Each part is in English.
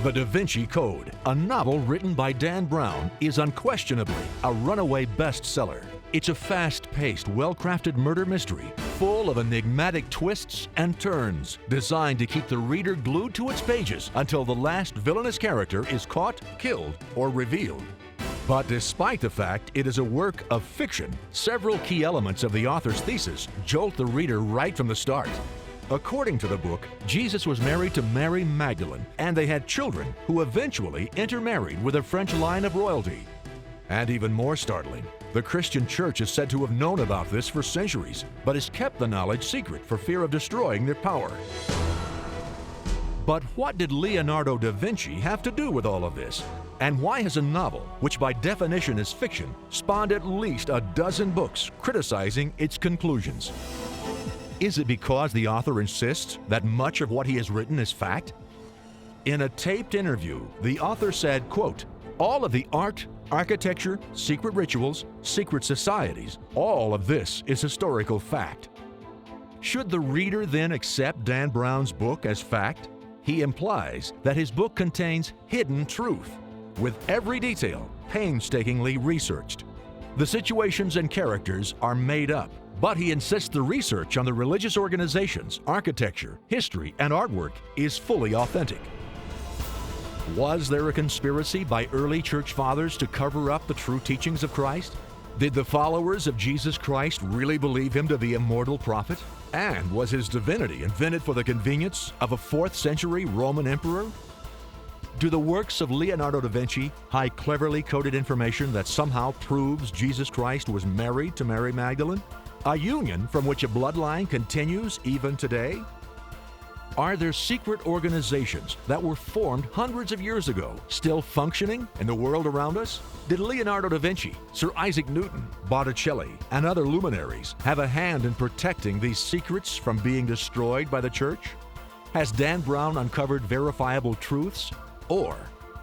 The Da Vinci Code, a novel written by Dan Brown, is unquestionably a runaway bestseller. It's a fast-paced, well-crafted murder mystery full of enigmatic twists and turns, designed to keep the reader glued to its pages until the last villainous character is caught, killed, or revealed. But despite the fact it is a work of fiction, several key elements of the author's thesis jolt the reader right from the start. According to the book, Jesus was married to Mary Magdalene, and they had children who eventually intermarried with a French line of royalty. And even more startling, the Christian church is said to have known about this for centuries, but has kept the knowledge secret for fear of destroying their power. But what did Leonardo da Vinci have to do with all of this? And why has a novel, which by definition is fiction, spawned at least a dozen books criticizing its conclusions? Is it because the author insists that much of what he has written is fact? In a taped interview, the author said, quote, "All of the art, architecture, secret rituals, secret societies, all of this is historical fact." Should the reader then accept Dan Brown's book as fact? He implies that his book contains hidden truth, with every detail painstakingly researched. The situations and characters are made up, but he insists the research on the religious organizations, architecture, history, and artwork is fully authentic. Was there a conspiracy by early church fathers to cover up the true teachings of Christ? Did the followers of Jesus Christ really believe him to be a mortal prophet? And was his divinity invented for the convenience of a 4th century Roman emperor? Do the works of Leonardo da Vinci hide cleverly coded information that somehow proves Jesus Christ was married to Mary Magdalene? A union from which a bloodline continues even today? Are there secret organizations that were formed hundreds of years ago still functioning in the world around us? Did Leonardo da Vinci, Sir Isaac Newton, Botticelli, and other luminaries have a hand in protecting these secrets from being destroyed by the church? Has Dan Brown uncovered verifiable truths? Or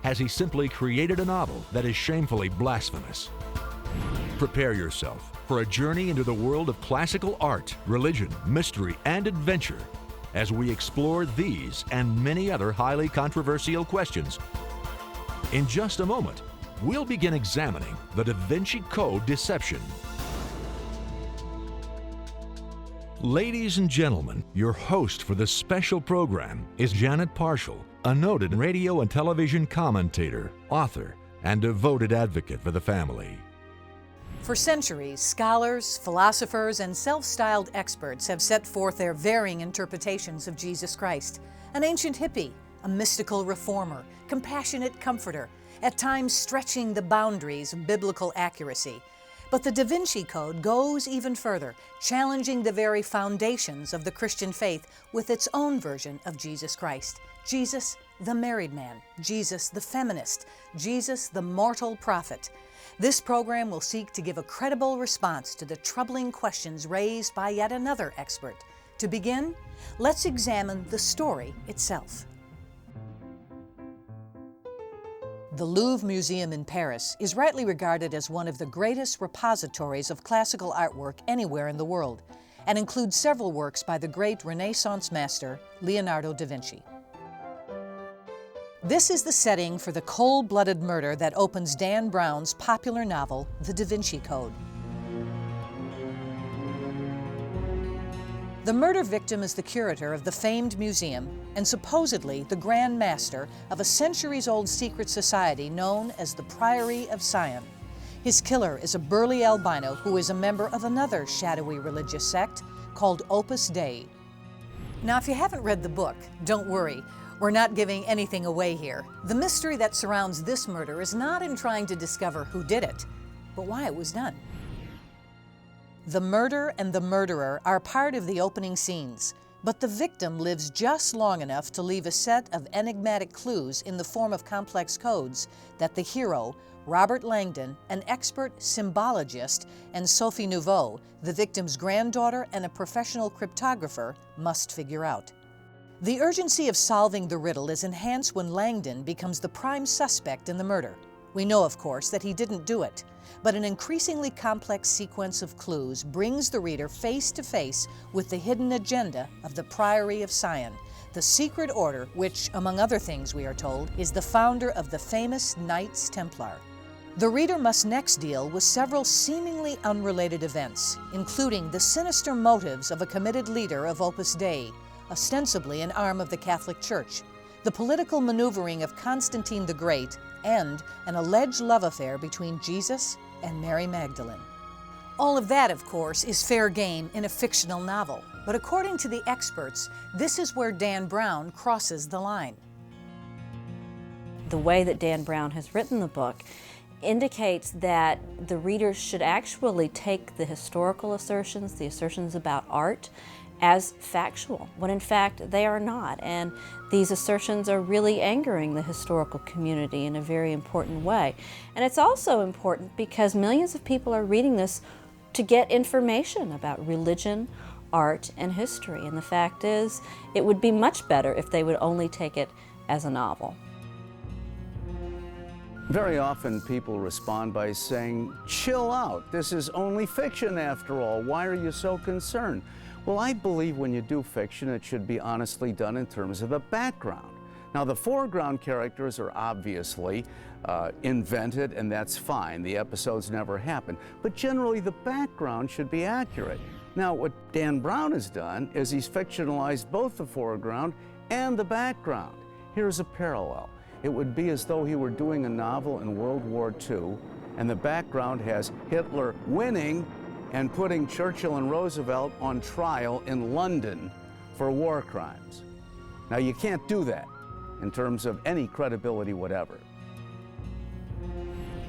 has he simply created a novel that is shamefully blasphemous? Prepare yourself for a journey into the world of classical art, religion, mystery, and adventure as we explore these and many other highly controversial questions. In just a moment, we'll begin examining the Da Vinci Code deception. Ladies and gentlemen, your host for this special program is Janet Parshall, a noted radio and television commentator, author, and devoted advocate for the family. For centuries, scholars, philosophers, and self-styled experts have set forth their varying interpretations of Jesus Christ, an ancient hippie, a mystical reformer, compassionate comforter, at times stretching the boundaries of biblical accuracy. But the Da Vinci Code goes even further, challenging the very foundations of the Christian faith with its own version of Jesus Christ. Jesus, the married man. Jesus, the feminist. Jesus, the mortal prophet. This program will seek to give a credible response to the troubling questions raised by yet another expert. To begin, let's examine the story itself. The Louvre Museum in Paris is rightly regarded as one of the greatest repositories of classical artwork anywhere in the world, and includes several works by the great Renaissance master Leonardo da Vinci. This is the setting for the cold-blooded murder that opens Dan Brown's popular novel, The Da Vinci Code. The murder victim is the curator of the famed museum and supposedly the Grand Master of a centuries-old secret society known as the Priory of Sion. His killer is a burly albino who is a member of another shadowy religious sect called Opus Dei. Now, if you haven't read the book, don't worry. We're not giving anything away here. The mystery that surrounds this murder is not in trying to discover who did it, but why it was done. The murder and the murderer are part of the opening scenes, but the victim lives just long enough to leave a set of enigmatic clues in the form of complex codes that the hero, Robert Langdon, an expert symbologist, and Sophie Nouveau, the victim's granddaughter and a professional cryptographer, must figure out. The urgency of solving the riddle is enhanced when Langdon becomes the prime suspect in the murder. We know, of course, that he didn't do it, but an increasingly complex sequence of clues brings the reader face to face with the hidden agenda of the Priory of Sion, the secret order, which, among other things we are told, is the founder of the famous Knights Templar. The reader must next deal with several seemingly unrelated events, including the sinister motives of a committed leader of Opus Dei, ostensibly an arm of the Catholic Church, the political maneuvering of Constantine the Great, and an alleged love affair between Jesus and Mary Magdalene. All of that, of course, is fair game in a fictional novel, but according to the experts, this is where Dan Brown crosses the line. The way that Dan Brown has written the book indicates that the readers should actually take the historical assertions, the assertions about art, as factual, when in fact they are not. And these assertions are really angering the historical community in a very important way. And it's also important because millions of people are reading this to get information about religion, art, and history. And the fact is, it would be much better if they would only take it as a novel. Very often people respond by saying, chill out, this is only fiction after all, why are you so concerned? Well, I believe when you do fiction, it should be honestly done in terms of a background. Now, the foreground characters are obviously invented, and that's fine. The episodes never happen. But generally, the background should be accurate. Now, what Dan Brown has done is he's fictionalized both the foreground and the background. Here's a parallel. It would be as though he were doing a novel in World War II, and the background has Hitler winning and putting Churchill and Roosevelt on trial in London for war crimes. Now, you can't do that in terms of any credibility whatever.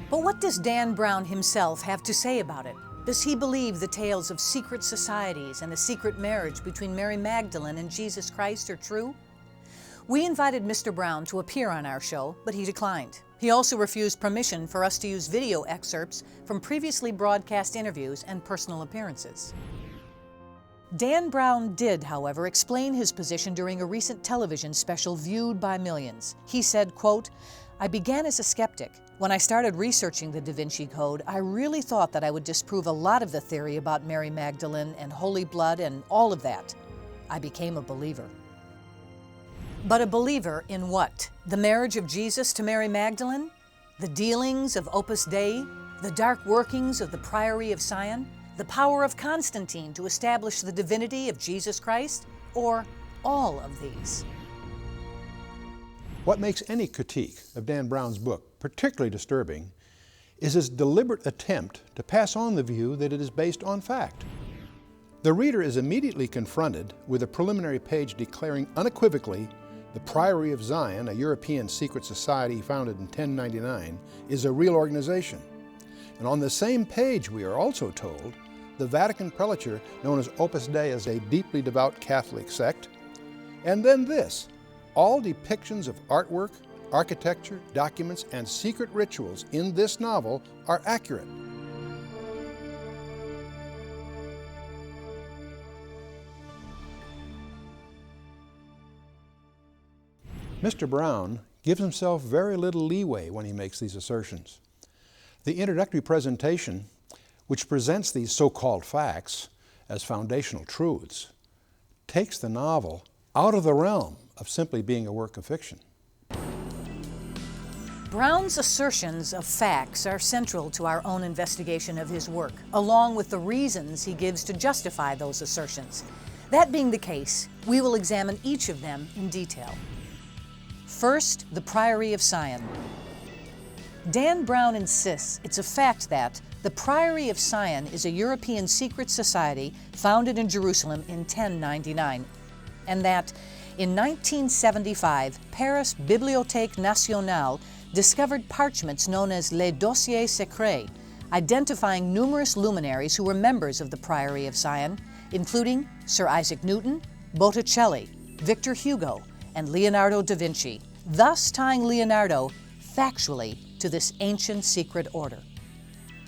But what does Dan Brown himself have to say about it? Does he believe the tales of secret societies and a secret marriage between Mary Magdalene and Jesus Christ are true? We invited Mr. Brown to appear on our show, but he declined. He also refused permission for us to use video excerpts from previously broadcast interviews and personal appearances. Dan Brown did, however, explain his position during a recent television special viewed by millions. He said, quote, "I began as a skeptic. When I started researching the DaVinci Code, I really thought that I would disprove a lot of the theory about Mary Magdalene and holy blood and all of that. I became a believer." But a believer in what? The marriage of Jesus to Mary Magdalene? The dealings of Opus Dei? The dark workings of the Priory of Sion? The power of Constantine to establish the divinity of Jesus Christ? Or all of these? What makes any critique of Dan Brown's book particularly disturbing is his deliberate attempt to pass on the view that it is based on fact. The reader is immediately confronted with a preliminary page declaring unequivocally the Priory of Zion, a European secret society founded in 1099, is a real organization. And on the same page we are also told the Vatican prelature known as Opus Dei is a deeply devout Catholic sect. And then this, all depictions of artwork, architecture, documents, and secret rituals in this novel are accurate. Mr. Brown gives himself very little leeway when he makes these assertions. The introductory presentation, which presents these so-called facts as foundational truths, takes the novel out of the realm of simply being a work of fiction. Brown's assertions of facts are central to our own investigation of his work, along with the reasons he gives to justify those assertions. That being the case, we will examine each of them in detail. First, the Priory of Sion. Dan Brown insists it's a fact that the Priory of Sion is a European secret society founded in Jerusalem in 1099, and that in 1975, Paris Bibliothèque Nationale discovered parchments known as Les Dossiers Secrets, identifying numerous luminaries who were members of the Priory of Sion, including Sir Isaac Newton, Botticelli, Victor Hugo, and Leonardo da Vinci, thus tying Leonardo factually to this ancient secret order.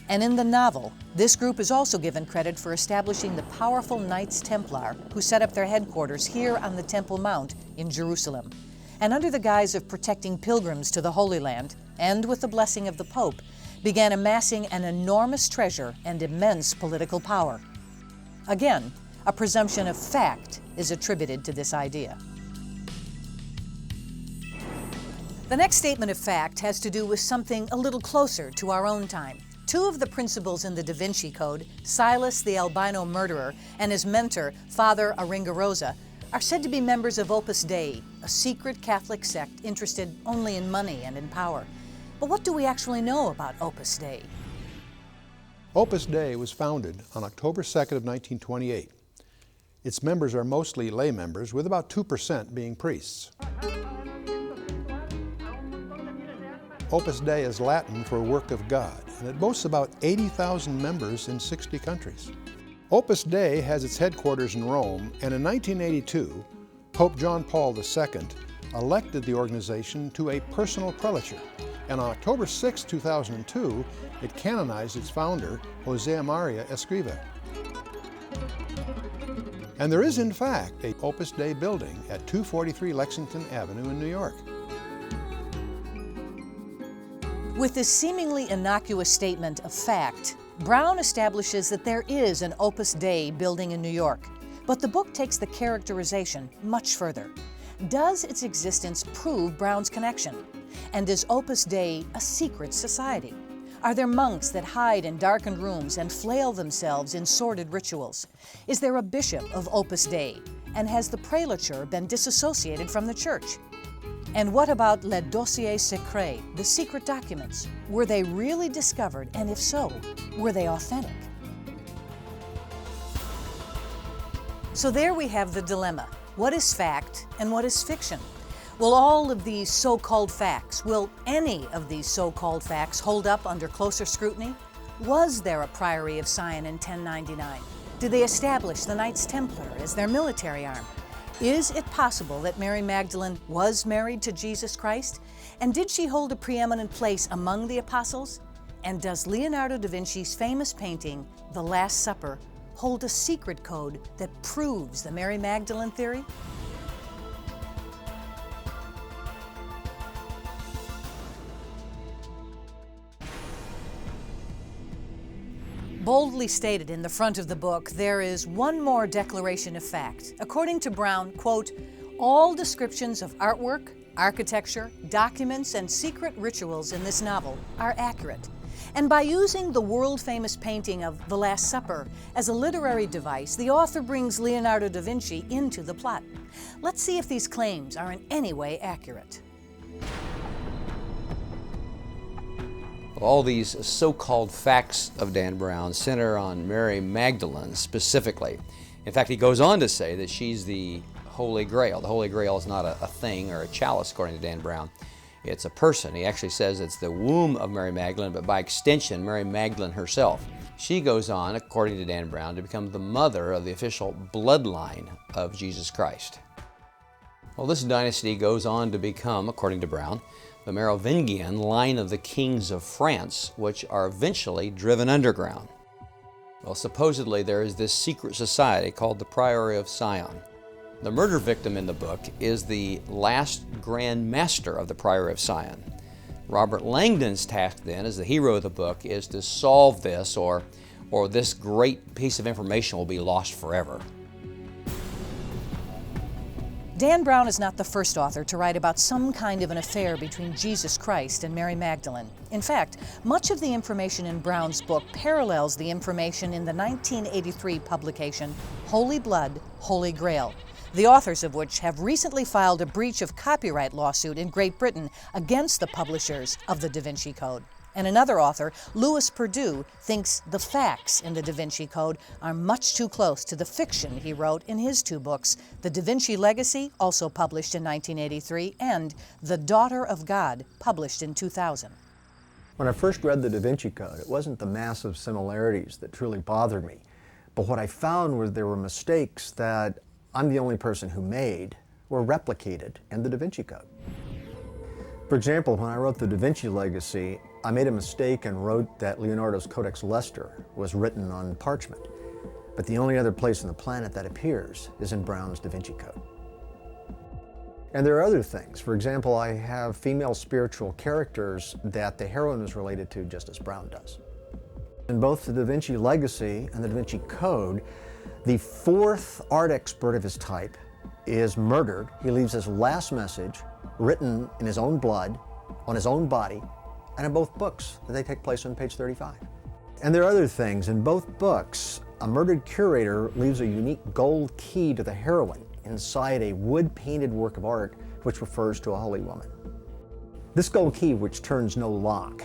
And in the novel, this group is also given credit for establishing the powerful Knights Templar who set up their headquarters here on the Temple Mount in Jerusalem, and under the guise of protecting pilgrims to the Holy Land, and with the blessing of the Pope, began amassing an enormous treasure and immense political power. Again, a presumption of fact is attributed to this idea. The next statement of fact has to do with something a little closer to our own time. Two of the principals in the Da Vinci Code, Silas the albino murderer and his mentor, Father Aringarosa, are said to be members of Opus Dei, a secret Catholic sect interested only in money and in power. But what do we actually know about Opus Dei? Opus Dei was founded on October 2nd of 1928. Its members are mostly lay members, with about 2% being priests. Opus Dei is Latin for work of God, and it boasts about 80,000 members in 60 countries. Opus Dei has its headquarters in Rome, and in 1982, Pope John Paul II elected the organization to a personal prelature, and on October 6, 2002, it canonized its founder, José María Escrivá. And there is, in fact, a Opus Dei building at 243 Lexington Avenue in New York. With this seemingly innocuous statement of fact, Brown establishes that there is an Opus Dei building in New York. But the book takes the characterization much further. Does its existence prove Brown's connection? And is Opus Dei a secret society? Are there monks that hide in darkened rooms and flail themselves in sordid rituals? Is there a bishop of Opus Dei? And has the prelature been disassociated from the church? And what about les dossiers secrets, the secret documents? Were they really discovered, and if so, were they authentic? So there we have the dilemma. What is fact and what is fiction? Will all of these so-called facts, will any of these so-called facts hold up under closer scrutiny? Was there a Priory of Sion in 1099? Did they establish the Knights Templar as their military arm? Is it possible that Mary Magdalene was married to Jesus Christ? And did she hold a preeminent place among the apostles? And does Leonardo da Vinci's famous painting, The Last Supper, hold a secret code that proves the Mary Magdalene theory? Boldly stated in the front of the book, there is one more declaration of fact. According to Brown, quote, all descriptions of artwork, architecture, documents, and secret rituals in this novel are accurate. And by using the world-famous painting of The Last Supper as a literary device, the author brings Leonardo da Vinci into the plot. Let's see if these claims are in any way accurate. All these so-called facts of Dan Brown center on Mary Magdalene specifically. In fact, he goes on to say that she's the Holy Grail. The Holy Grail is not a thing or a chalice, according to Dan Brown. It's a person. He actually says it's the womb of Mary Magdalene, but by extension, Mary Magdalene herself. She goes on, according to Dan Brown, to become the mother of the official bloodline of Jesus Christ. Well, this dynasty goes on to become, according to Brown, the Merovingian line of the kings of France, which are eventually driven underground. Well, supposedly there is this secret society called the Priory of Sion. The murder victim in the book is the last Grand Master of the Priory of Sion. Robert Langdon's task then, as the hero of the book, is to solve this, or this great piece of information will be lost forever. Dan Brown is not the first author to write about some kind of an affair between Jesus Christ and Mary Magdalene. In fact, much of the information in Brown's book parallels the information in the 1983 publication Holy Blood, Holy Grail, the authors of which have recently filed a breach of copyright lawsuit in Great Britain against the publishers of the Da Vinci Code. And another author, Louis Perdue, thinks the facts in the Da Vinci Code are much too close to the fiction he wrote in his two books, The Da Vinci Legacy, also published in 1983, and The Daughter of God, published in 2000. When I first read the Da Vinci Code, it wasn't the massive similarities that truly bothered me, but what I found was there were mistakes that I'm the only person who made were replicated in the Da Vinci Code. For example, when I wrote the Da Vinci Legacy, I made a mistake and wrote that Leonardo's Codex Leicester was written on parchment, but the only other place on the planet that appears is in Brown's Da Vinci Code. And there are other things. For example, I have female spiritual characters that the heroine is related to just as Brown does. In both the Da Vinci Legacy and the Da Vinci Code, the fourth art expert of his type is murdered. He leaves his last message written in his own blood, on his own body, and in both books, they take place on page 35. And there are other things. In both books, a murdered curator leaves a unique gold key to the heroine inside a wood-painted work of art which refers to a holy woman. This gold key, which turns no lock,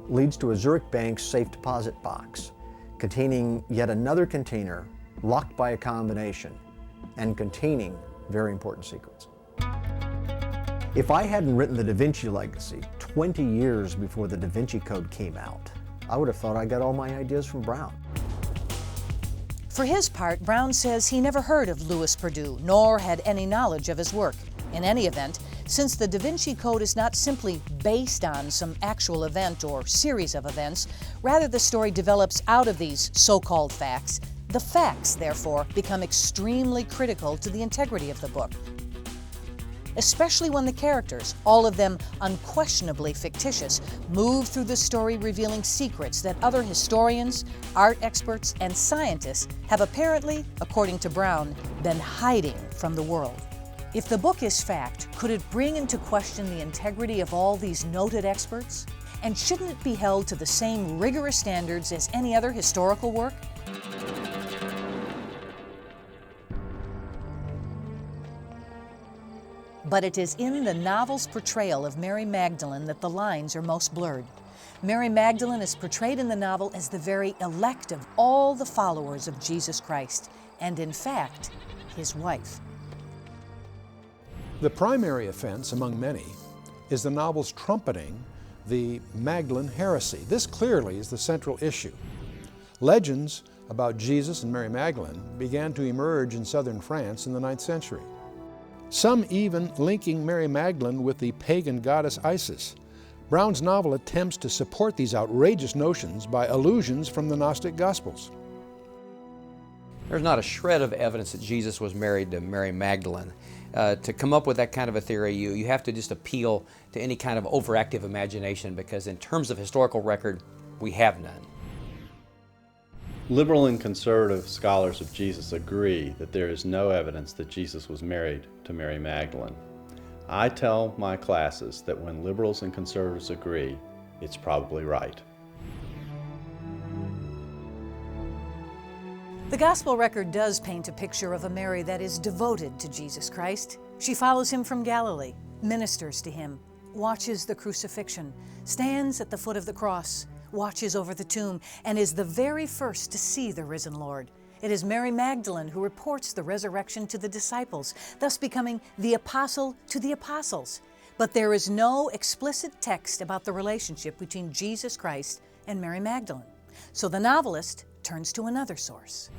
leads to a Zurich Bank's safe deposit box containing yet another container locked by a combination and containing very important secrets. If I hadn't written the Da Vinci Legacy 20 years before the Da Vinci Code came out, I would have thought I got all my ideas from Brown. For his part, Brown says he never heard of Louis Perdue, nor had any knowledge of his work. In any event, since the Da Vinci Code is not simply based on some actual event or series of events, rather the story develops out of these so-called facts, the facts, therefore, become extremely critical to the integrity of the book. Especially when the characters, all of them unquestionably fictitious, move through the story revealing secrets that other historians, art experts, and scientists have apparently, according to Brown, been hiding from the world. If the book is fact, could it bring into question the integrity of all these noted experts? And shouldn't it be held to the same rigorous standards as any other historical work? But it is in the novel's portrayal of Mary Magdalene that the lines are most blurred. Mary Magdalene is portrayed in the novel as the very elect of all the followers of Jesus Christ, and in fact, his wife. The primary offense, among many, is the novel's trumpeting the Magdalene heresy. This clearly is the central issue. Legends about Jesus and Mary Magdalene began to emerge in southern France in the 9th century. Some even linking Mary Magdalene with the pagan goddess Isis. Brown's novel attempts to support these outrageous notions by allusions from the Gnostic Gospels. There's not a shred of evidence that Jesus was married to Mary Magdalene. To come up with that kind of a theory, you have to just appeal to any kind of overactive imagination, because in terms of historical record, we have none. Liberal and conservative scholars of Jesus agree that there is no evidence that Jesus was married to Mary Magdalene. I tell my classes that when liberals and conservatives agree, it's probably right. The gospel record does paint a picture of a Mary that is devoted to Jesus Christ. She follows him from Galilee, ministers to him, watches the crucifixion, stands at the foot of the cross, watches over the tomb, and is the very first to see the risen Lord. It is Mary Magdalene who reports the resurrection to the disciples, thus becoming the apostle to the apostles. But there is no explicit text about the relationship between Jesus Christ and Mary Magdalene. So the novelist turns to another source.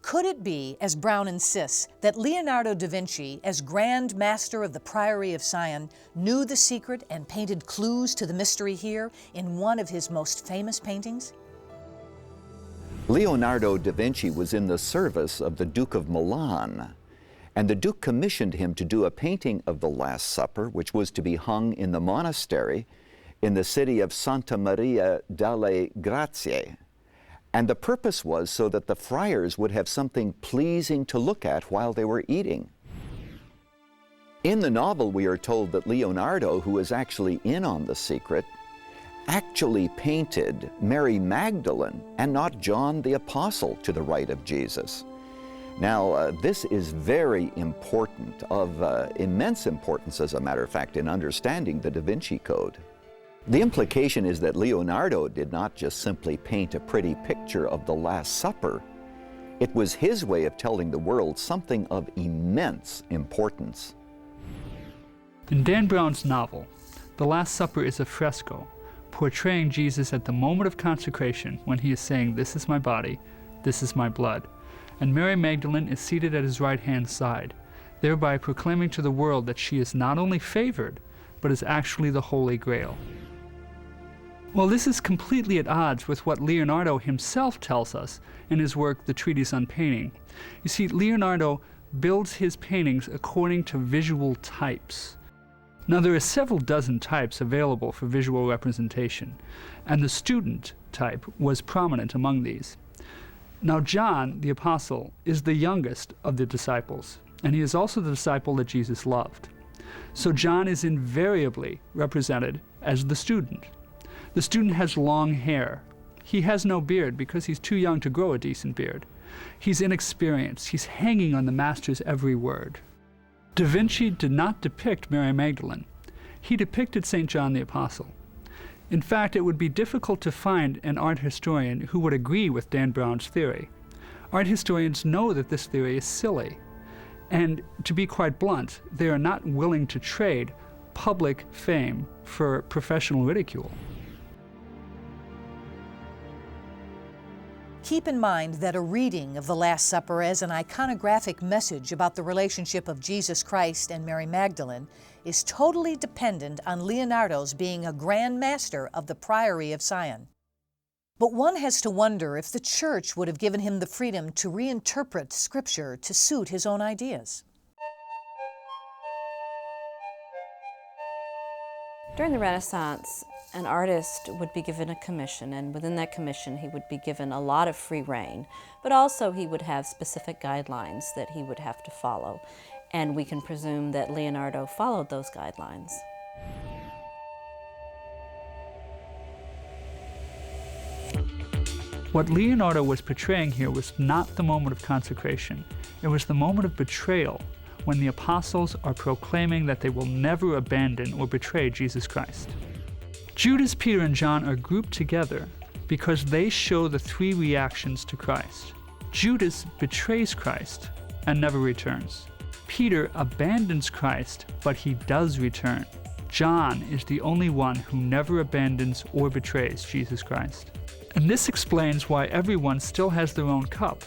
Could it be, as Brown insists, that Leonardo da Vinci, as Grand Master of the Priory of Sion, knew the secret and painted clues to the mystery here in one of his most famous paintings? Leonardo da Vinci was in the service of the Duke of Milan, and the Duke commissioned him to do a painting of the Last Supper, which was to be hung in the monastery in the city of Santa Maria delle Grazie. And the purpose was so that the friars would have something pleasing to look at while they were eating. In the novel, we are told that Leonardo, who was actually in on the secret, actually painted Mary Magdalene and not John the Apostle to the right of Jesus. Now, this is very important, of immense importance, as a matter of fact, in understanding the Da Vinci Code. The implication is that Leonardo did not just simply paint a pretty picture of the Last Supper. It was his way of telling the world something of immense importance. In Dan Brown's novel, The Last Supper is a fresco portraying Jesus at the moment of consecration when he is saying, "This is my body, this is my blood." And Mary Magdalene is seated at his right-hand side, thereby proclaiming to the world that she is not only favored, but is actually the Holy Grail. Well, this is completely at odds with what Leonardo himself tells us in his work, The Treatise on Painting. You see, Leonardo builds his paintings according to visual types. Now, there are several dozen types available for visual representation, and the student type was prominent among these. Now, John, the apostle, is the youngest of the disciples, and he is also the disciple that Jesus loved. So John is invariably represented as the student. The student has long hair. He has no beard because he's too young to grow a decent beard. He's inexperienced. He's hanging on the master's every word. Da Vinci did not depict Mary Magdalene. He depicted St. John the Apostle. In fact, it would be difficult to find an art historian who would agree with Dan Brown's theory. Art historians know that this theory is silly. And to be quite blunt, they are not willing to trade public fame for professional ridicule. Keep in mind that a reading of the Last Supper as an iconographic message about the relationship of Jesus Christ and Mary Magdalene is totally dependent on Leonardo's being a Grand Master of the Priory of Sion. But one has to wonder if the Church would have given him the freedom to reinterpret Scripture to suit his own ideas. During the Renaissance, an artist would be given a commission, and within that commission he would be given a lot of free rein, but also he would have specific guidelines that he would have to follow, and we can presume that Leonardo followed those guidelines. What Leonardo was portraying here was not the moment of consecration. It was the moment of betrayal, when the apostles are proclaiming that they will never abandon or betray Jesus Christ. Judas, Peter, and John are grouped together because they show the three reactions to Christ. Judas betrays Christ and never returns. Peter abandons Christ, but he does return. John is the only one who never abandons or betrays Jesus Christ. And this explains why everyone still has their own cup.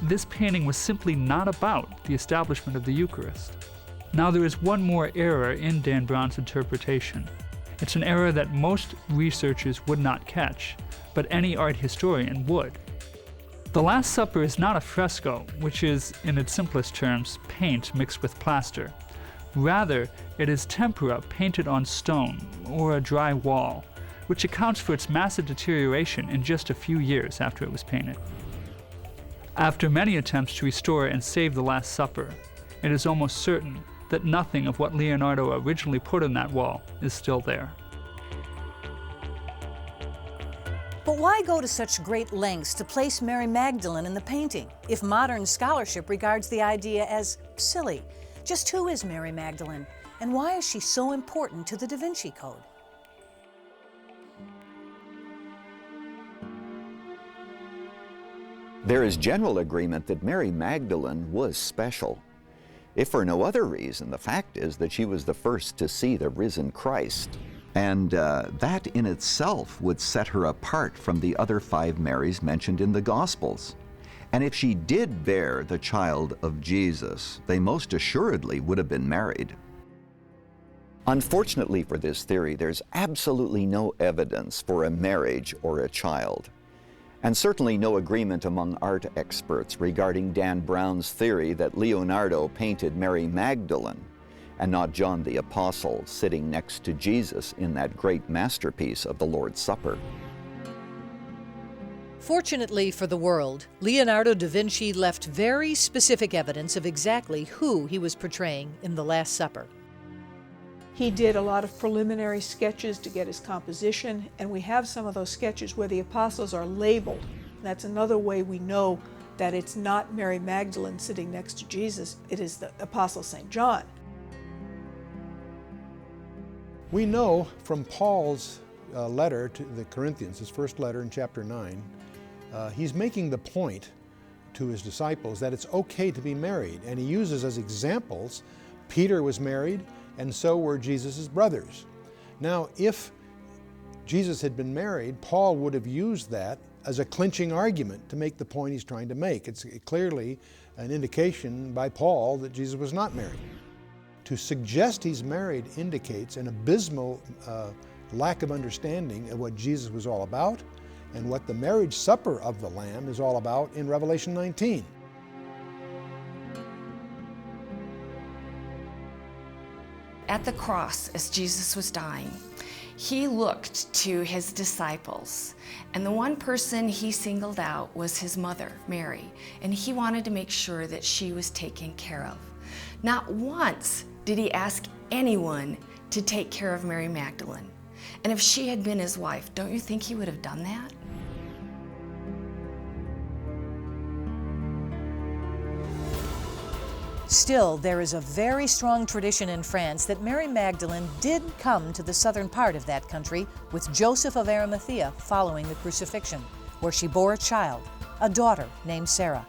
This painting was simply not about the establishment of the Eucharist. Now there is one more error in Dan Brown's interpretation. It's an error that most researchers would not catch, but any art historian would. The Last Supper is not a fresco, which is, in its simplest terms, paint mixed with plaster. Rather, it is tempera painted on stone or a dry wall, which accounts for its massive deterioration in just a few years after it was painted. After many attempts to restore and save the Last Supper, it is almost certain that nothing of what Leonardo originally put on that wall is still there. But why go to such great lengths to place Mary Magdalene in the painting, if modern scholarship regards the idea as silly? Just who is Mary Magdalene, and why is she so important to the Da Vinci Code? There is general agreement that Mary Magdalene was special. If for no other reason, the fact is that she was the first to see the risen Christ. And that in itself would set her apart from the other 5 Marys mentioned in the Gospels. And if she did bear the child of Jesus, they most assuredly would have been married. Unfortunately for this theory, there's absolutely no evidence for a marriage or a child. And certainly no agreement among art experts regarding Dan Brown's theory that Leonardo painted Mary Magdalene and not John the Apostle sitting next to Jesus in that great masterpiece of the Lord's Supper. Fortunately for the world, Leonardo da Vinci left very specific evidence of exactly who he was portraying in the Last Supper. He did a lot of preliminary sketches to get his composition, and we have some of those sketches where the apostles are labeled. That's another way we know that it's not Mary Magdalene sitting next to Jesus, it is the apostle St. John. We know from Paul's letter to the Corinthians, his first letter in chapter 9, he's making the point to his disciples that it's okay to be married, and he uses as examples Peter was married, and so were Jesus' brothers. Now, if Jesus had been married, Paul would have used that as a clinching argument to make the point he's trying to make. It's clearly an indication by Paul that Jesus was not married. To suggest he's married indicates an abysmal lack of understanding of what Jesus was all about and what the marriage supper of the Lamb is all about in Revelation 19. At the cross, as Jesus was dying, he looked to his disciples, and the one person he singled out was his mother, Mary, and he wanted to make sure that she was taken care of. Not once did he ask anyone to take care of Mary Magdalene. And if she had been his wife, don't you think he would have done that? Still, there is a very strong tradition in France that Mary Magdalene did come to the southern part of that country with Joseph of Arimathea following the crucifixion, where she bore a child, a daughter named Sarah.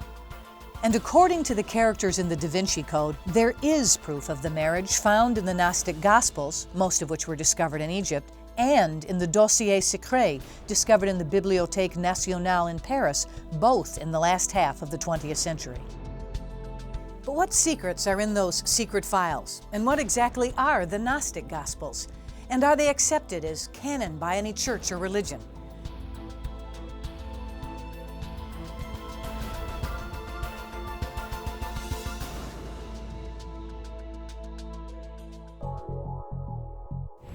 And according to the characters in the DaVinci Code, there is proof of the marriage found in the Gnostic Gospels, most of which were discovered in Egypt, and in the Dossier Secret, discovered in the Bibliothèque Nationale in Paris, both in the last half of the 20th century. But what secrets are in those secret files? And what exactly are the Gnostic Gospels? And are they accepted as canon by any church or religion?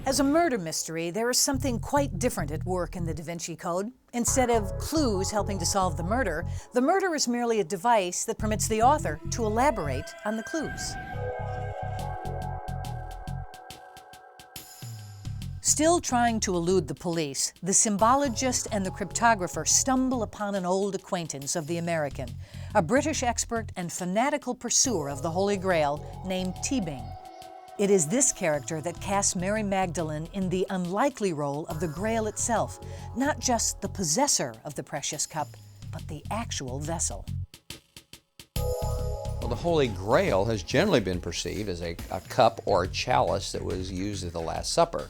As a murder mystery, there is something quite different at work in the DaVinci Code. Instead of clues helping to solve the murder is merely a device that permits the author to elaborate on the clues. Still trying to elude the police, the symbologist and the cryptographer stumble upon an old acquaintance of the American, a British expert and fanatical pursuer of the Holy Grail named Teabing. It is this character that casts Mary Magdalene in the unlikely role of the Grail itself, not just the possessor of the precious cup, but the actual vessel. Well, the Holy Grail has generally been perceived as a cup or a chalice that was used at the Last Supper.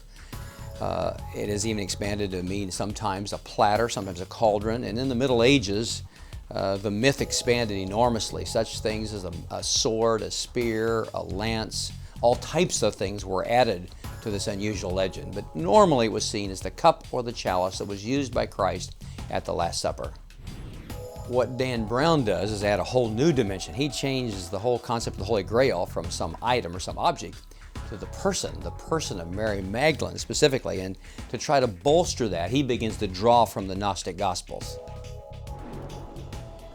It is even expanded to mean sometimes a platter, sometimes a cauldron, and in the Middle Ages, the myth expanded enormously. Such things as a sword, a spear, a lance, all types of things were added to this unusual legend, but normally it was seen as the cup or the chalice that was used by Christ at the Last Supper. What Dan Brown does is add a whole new dimension. He changes the whole concept of the Holy Grail from some item or some object to the person of Mary Magdalene specifically, and to try to bolster that, he begins to draw from the Gnostic Gospels.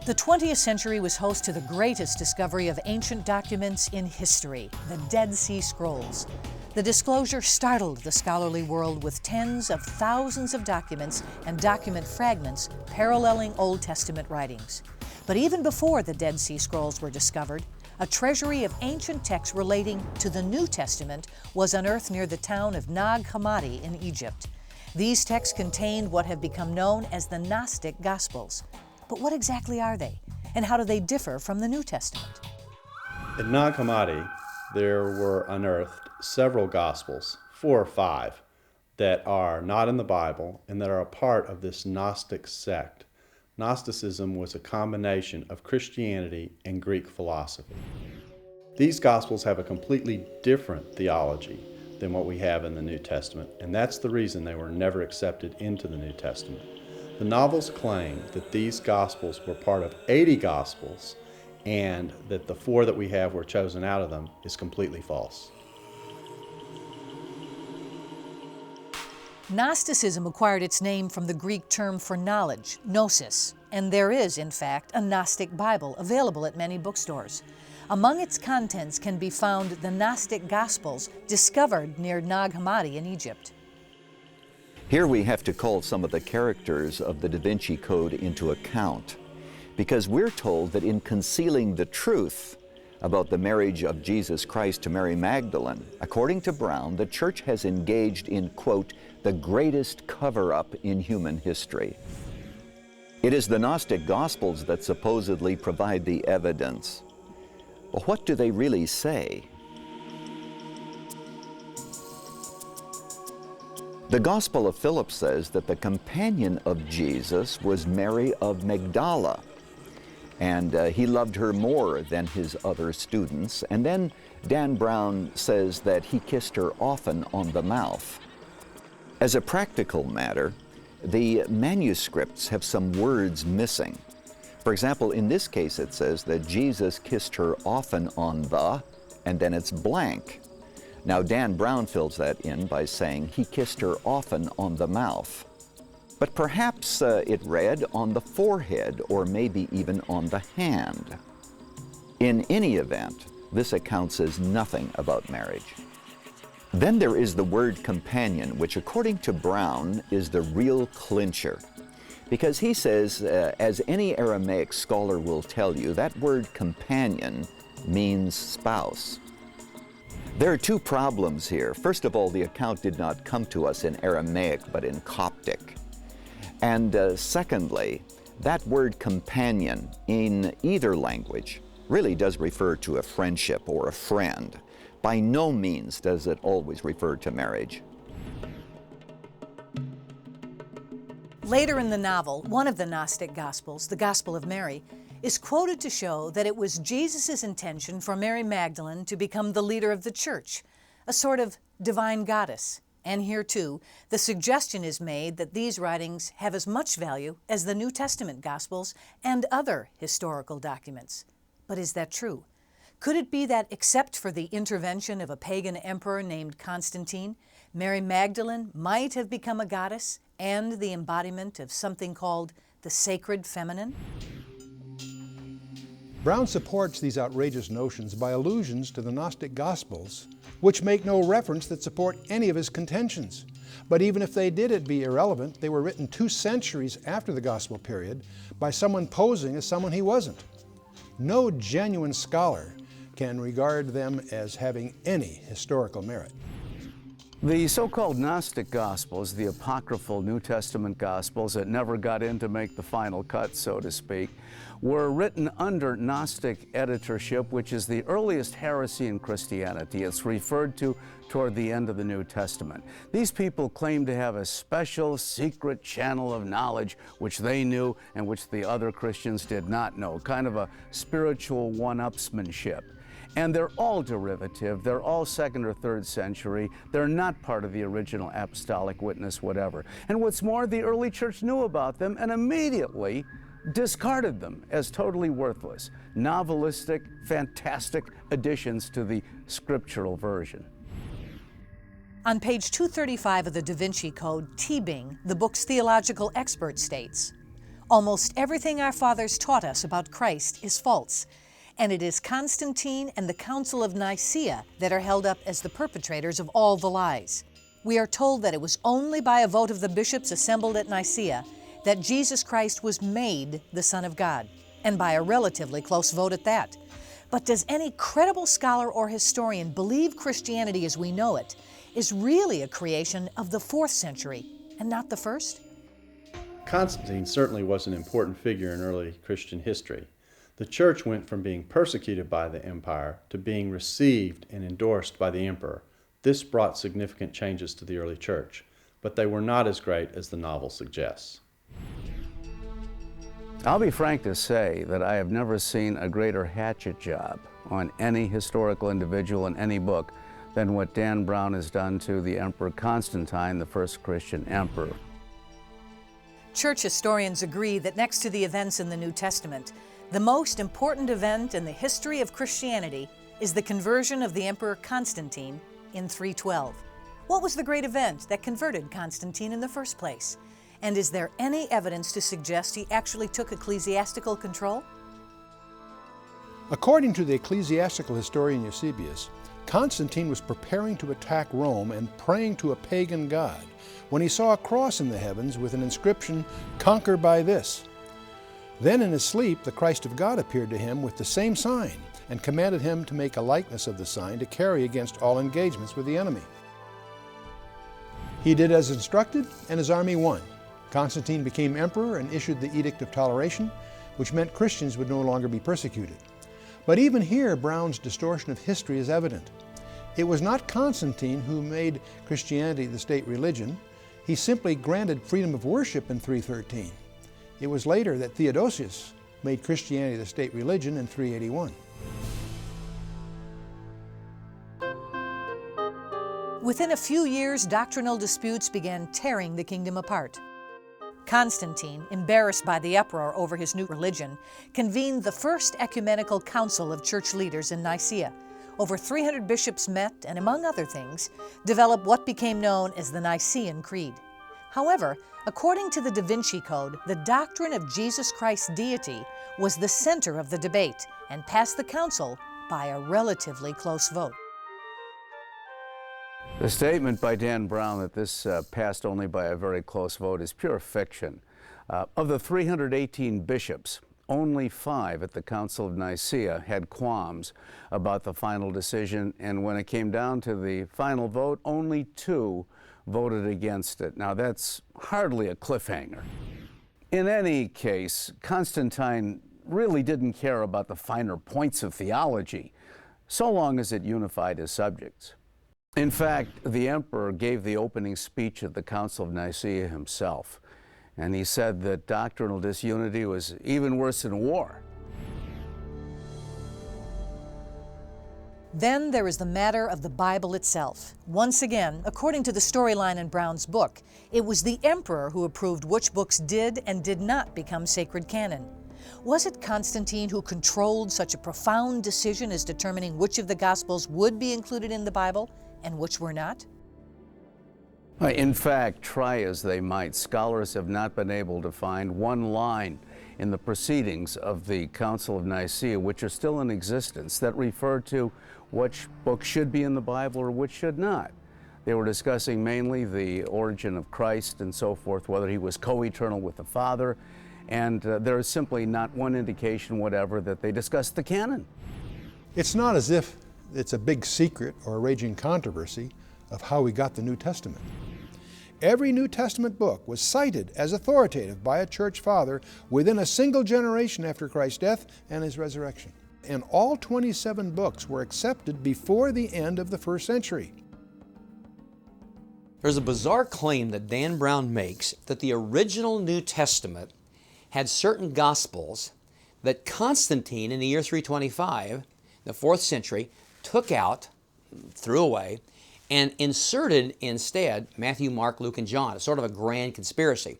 The 20th century was host to the greatest discovery of ancient documents in history, the Dead Sea Scrolls. The disclosure startled the scholarly world with tens of thousands of documents and document fragments paralleling Old Testament writings. But even before the Dead Sea Scrolls were discovered, a treasury of ancient texts relating to the New Testament was unearthed near the town of Nag Hammadi in Egypt. These texts contained what have become known as the Gnostic Gospels. But what exactly are they, and how do they differ from the New Testament? At Nag Hammadi, there were unearthed several Gospels, 4 or 5, that are not in the Bible and that are a part of this Gnostic sect. Gnosticism was a combination of Christianity and Greek philosophy. These Gospels have a completely different theology than what we have in the New Testament, and that's the reason they were never accepted into the New Testament. The novels claim that these Gospels were part of 80 Gospels and that the 4 that we have were chosen out of them is completely false. Gnosticism acquired its name from the Greek term for knowledge, gnosis, and there is, in fact, a Gnostic Bible available at many bookstores. Among its contents can be found the Gnostic Gospels discovered near Nag Hammadi in Egypt. Here we have to call some of the characters of the DaVinci Code into account, because we're told that in concealing the truth about the marriage of Jesus Christ to Mary Magdalene, according to Brown, the Church has engaged in, quote, the greatest cover-up in human history. It is the Gnostic Gospels that supposedly provide the evidence. But what do they really say? The Gospel of Philip says that the companion of Jesus was Mary of Magdala, and he loved her more than his other students. And then Dan Brown says that he kissed her often on the mouth. As a practical matter, the manuscripts have some words missing. For example, in this case it says that Jesus kissed her often on the, and then it's blank. Now, Dan Brown fills that in by saying he kissed her often on the mouth. But perhaps it read on the forehead or maybe even on the hand. In any event, this account says nothing about marriage. Then there is the word companion, which according to Brown is the real clincher. Because he says, as any Aramaic scholar will tell you, that word companion means spouse. There are two problems here. First of all, the account did not come to us in Aramaic, but in Coptic. And secondly, that word companion in either language really does refer to a friendship or a friend. By no means does it always refer to marriage. Later in the novel, one of the Gnostic Gospels, the Gospel of Mary, is quoted to show that it was Jesus' intention for Mary Magdalene to become the leader of the church, a sort of divine goddess. And here too, the suggestion is made that these writings have as much value as the New Testament Gospels and other historical documents. But is that true? Could it be that except for the intervention of a pagan emperor named Constantine, Mary Magdalene might have become a goddess and the embodiment of something called the sacred feminine? Brown supports these outrageous notions by allusions to the Gnostic Gospels, which make no reference that support any of his contentions. But even if they did, it'd be irrelevant. They were written 2 centuries after the Gospel period by someone posing as someone he wasn't. No genuine scholar can regard them as having any historical merit. The so-called Gnostic Gospels, the apocryphal New Testament Gospels that never got in to make the final cut, so to speak, were written under Gnostic editorship, which is the earliest heresy in Christianity. It's referred to toward the end of the New Testament. These people claim to have a special secret channel of knowledge which they knew and which the other Christians did not know, kind of a spiritual one-upsmanship. And they're all derivative, they're all 2nd or 3rd century, they're not part of the original apostolic witness, whatever. And what's more, the early church knew about them and immediately discarded them as totally worthless, novelistic, fantastic additions to the scriptural version. On page 235 of the DaVinci Code, Teabing, the book's theological expert, states, "Almost everything our fathers taught us about Christ is false, and it is Constantine and the Council of Nicaea that are held up as the perpetrators of all the lies. We are told that it was only by a vote of the bishops assembled at Nicaea that Jesus Christ was made the Son of God, and by a relatively close vote at that. But does any credible scholar or historian believe Christianity as we know it is really a creation of the 4th century and not the 1st? Constantine certainly was an important figure in early Christian history. The church went from being persecuted by the empire to being received and endorsed by the emperor. This brought significant changes to the early church, but they were not as great as the novel suggests. I'll be frank to say that I have never seen a greater hatchet job on any historical individual in any book than what Dan Brown has done to the Emperor Constantine, the first Christian emperor. Church historians agree that next to the events in the New Testament, the most important event in the history of Christianity is the conversion of the Emperor Constantine in 312. What was the great event that converted Constantine in the first place? And is there any evidence to suggest he actually took ecclesiastical control? According to the ecclesiastical historian Eusebius, Constantine was preparing to attack Rome and praying to a pagan god when he saw a cross in the heavens with an inscription, "Conquer by this." Then in his sleep, the Christ of God appeared to him with the same sign and commanded him to make a likeness of the sign to carry against all engagements with the enemy. He did as instructed, and his army won. Constantine became emperor and issued the Edict of Toleration, which meant Christians would no longer be persecuted. But even here, Brown's distortion of history is evident. It was not Constantine who made Christianity the state religion. He simply granted freedom of worship in 313. It was later that Theodosius made Christianity the state religion in 381. Within a few years, doctrinal disputes began tearing the kingdom apart. Constantine, embarrassed by the uproar over his new religion, convened the First Ecumenical Council of church leaders in Nicaea. Over 300 bishops met and, among other things, developed what became known as the Nicene Creed. However, according to the DaVinci Code, the doctrine of Jesus Christ's deity was the center of the debate and passed the council by a relatively close vote. The statement by Dan Brown that this passed only by a very close vote is pure fiction. Of the 318 bishops, only 5 at the Council of Nicaea had qualms about the final decision, and when it came down to the final vote, only 2 voted against it. Now that's hardly a cliffhanger. In any case, Constantine really didn't care about the finer points of theology, so long as it unified his subjects. In fact, the emperor gave the opening speech at the Council of Nicaea himself, and he said that doctrinal disunity was even worse than war. Then there is the matter of the Bible itself. Once again, according to the storyline in Brown's book, it was the emperor who approved which books did and did not become sacred canon. Was it Constantine who controlled such a profound decision as determining which of the Gospels would be included in the Bible and which were not? In fact, try as they might, scholars have not been able to find one line in the proceedings of the Council of Nicaea, which are still in existence, that refer to which book should be in the Bible or which should not. They were discussing mainly the origin of Christ and so forth, whether he was co-eternal with the Father, and there is simply not one indication whatever that they discussed the canon. It's not as if it's a big secret or a raging controversy of how we got the New Testament. Every New Testament book was cited as authoritative by a church father within a single generation after Christ's death and his resurrection. And all 27 books were accepted before the end of the first century. There's a bizarre claim that Dan Brown makes that the original New Testament had certain Gospels that Constantine in the year 325, the 4th century, took out, threw away, and inserted instead Matthew, Mark, Luke, and John. It's sort of a grand conspiracy.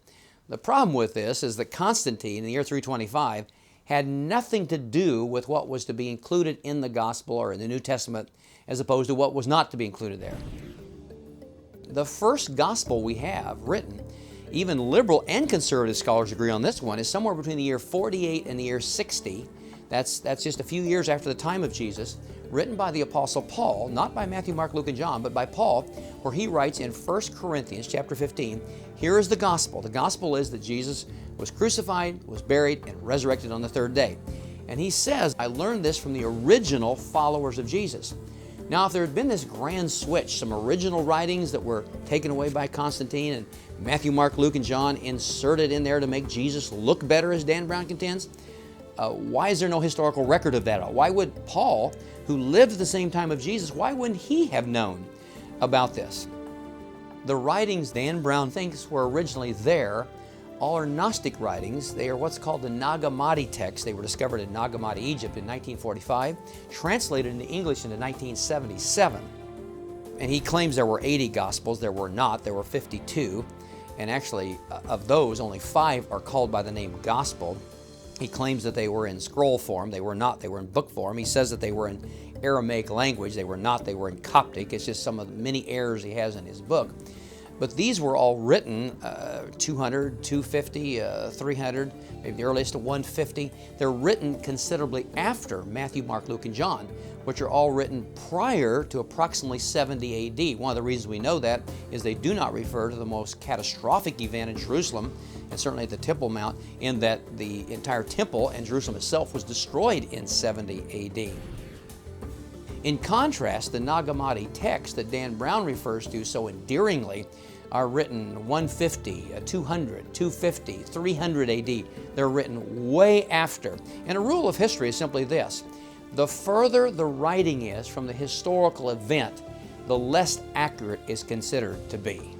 The problem with this is that Constantine in the year 325 had nothing to do with what was to be included in the Gospel or in the New Testament as opposed to what was not to be included there. The first Gospel we have written, even liberal and conservative scholars agree on this one, is somewhere between the year 48 and the year 60. That's just a few years after the time of Jesus, written by the Apostle Paul, not by Matthew, Mark, Luke, and John, but by Paul, where he writes in 1 Corinthians chapter 15, here is the gospel. The gospel is that Jesus was crucified, was buried, and resurrected on the 3rd day. And he says, I learned this from the original followers of Jesus. Now, if there had been this grand switch, some original writings that were taken away by Constantine and Matthew, Mark, Luke, and John inserted in there to make Jesus look better, as Dan Brown contends, why is there no historical record of that? Why would Paul, who lived at the same time of Jesus, why wouldn't he have known about this? The writings Dan Brown thinks were originally there all are Gnostic writings. They are what's called the Nag Hammadi texts. They were discovered in Nag Hammadi, Egypt in 1945, translated into English into 1977. And he claims there were 80 Gospels. There were not. There were 52. And actually, of those, only 5 are called by the name Gospel. He claims that they were in scroll form. They were not. They were in book form. He says that they were in Aramaic language. They were not. They were in Coptic. It's just some of the many errors he has in his book. But these were all written 200, 250, 300, maybe the earliest to 150. They're written considerably after Matthew, Mark, Luke, and John, which are all written prior to approximately 70 AD. One of the reasons we know that is they do not refer to the most catastrophic event in Jerusalem, and certainly at the Temple Mount, in that the entire temple and Jerusalem itself was destroyed in 70 AD. In contrast, the Nag Hammadi texts that Dan Brown refers to so endearingly are written 150, 200, 250, 300 AD. They're written way after. And a rule of history is simply this: the further the writing is from the historical event, the less accurate it's considered to be.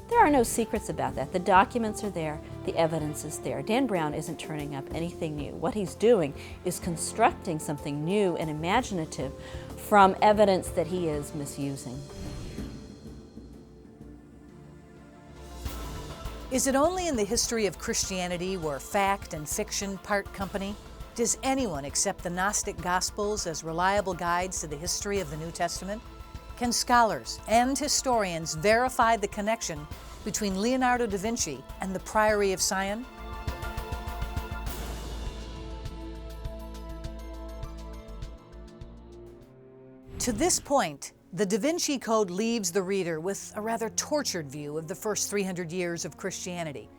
There are no secrets about that. The documents are there, the evidence is there. Dan Brown isn't turning up anything new. What he's doing is constructing something new and imaginative from evidence that he is misusing. Is it only in the history of Christianity where fact and fiction part company? Does anyone accept the Gnostic Gospels as reliable guides to the history of the New Testament? Can scholars and historians verify the connection between Leonardo da Vinci and the Priory of Sion? To this point, The DaVinci Code leaves the reader with a rather tortured view of the first 300 years of Christianity.